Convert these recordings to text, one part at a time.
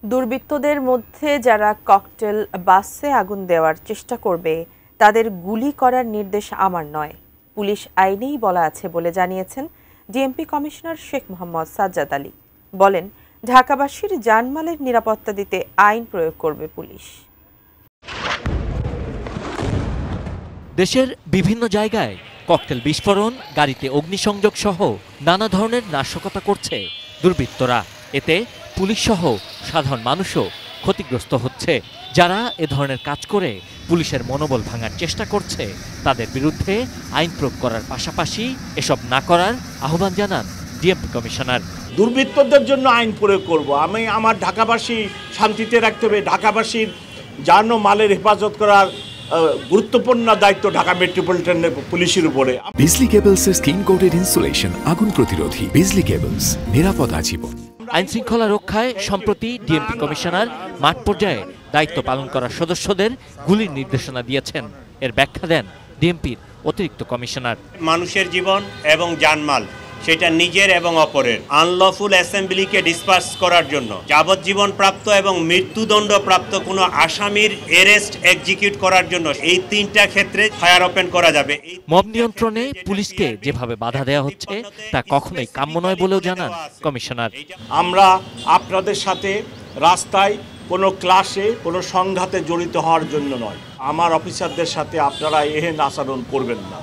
দুর্বৃত্তদের মধ্যে যারা ককটেল বাসে আগুন দেওয়ার চেষ্টা করবে তাদের গুলি করার নির্দেশ আমার নয়, পুলিশ আইনেই বলা আছে বলে জানিয়েছেন ডিএমপি কমিশনার শেখ মোহাম্মদ সাজ্জাদ আলী। বলেন, ঢাকাবাসীর জানমালের নিরাপত্তা দিতে আইন প্রয়োগ করবে পুলিশ। দেশের বিভিন্ন জায়গায় ককটেল বিস্ফোরণ, গাড়িতে অগ্নিসংযোগ সহ নানা ধরনের নাশকতা করছে দুর্বৃত্তরা। এতে পুলিশ সহ সাধারণ মানুষও ক্ষতিগ্রস্ত হচ্ছে। যারা এ ধরনের কাজ করে পুলিশের মনোবল ভাঙার চেষ্টা করছে তাদের বিরুদ্ধে আইন প্রয়োগ করার পাশাপাশি এসব না করার আহ্বান জানান ডিএমপি কমিশনার। দুর্বৃত্তদের জন্য আইন প্রয়োগ করব। আমি আমার ঢাকাবাসী শান্তিতে রাখতে হবে। ঢাকাবাসীর জান ও মালের হেফাজত করার গুরুত্বপূর্ণ দায়িত্ব ঢাকা মেট্রোপলিটন পুলিশের উপরে। বিজলি কেবলসের স্কিন কোটেড ইনসুলেশন আগুন প্রতিরোধী। বিজলি কেবলস, নিরাপদ আজীবন। আইন শৃঙ্খলা রক্ষায় সম্প্রতি ডিএমপি কমিশনার মাঠ পর্যায়ে দায়িত্ব পালন করা সদস্যদের গুলির নির্দেশনা দিয়েছেন। এর ব্যাখ্যা দেন ডিএমপির অতিরিক্ত কমিশনার। মানুষের জীবন এবং জানমাল, সেটা নিজের এবং অপরের, আনলফুল অ্যাসেম্বলিকে ডিসপার্স করার জন্য যাবজ্জীবন প্রাপ্ত এবং মৃত্যুদণ্ড প্রাপ্ত কোনো আসামির অ্যারেস্ট এক্সিকিউট করার জন্য এই তিনটা ক্ষেত্রে ফায়ার ওপেন করা যাবে। মব নিয়ন্ত্রণে পুলিশকে যেভাবে বাধা দেওয়া হচ্ছে তা কখনোই কাম্য নয় বলেও জানান কমিশনার। আমরা আপনাদের সাথে রাস্তায় কোনো ক্লাসে কোনো সংঘাতে জড়িত হওয়ার জন্য নয়, আমার অফিসারদের সাথে আপনারা এহেন আচরণ করবেন না।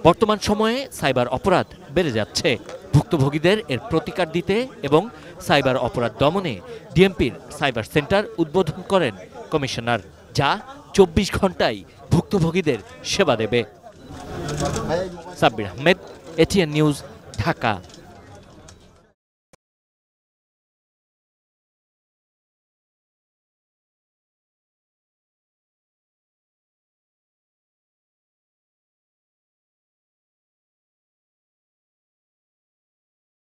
বর্তমান সময়ে সাইবার অপরাধ বেড়ে যাচ্ছে। ভুক্তভোগীদের এর প্রতিকার দিতে এবং সাইবার অপরাধ দমনে ডিএমপির সাইবার সেন্টার উদ্বোধন করেন কমিশনার, যা 24 ঘন্টায় ভুক্তভোগীদের সেবা দেবে। Sabbir Ahmed, ATN news, Dhaka.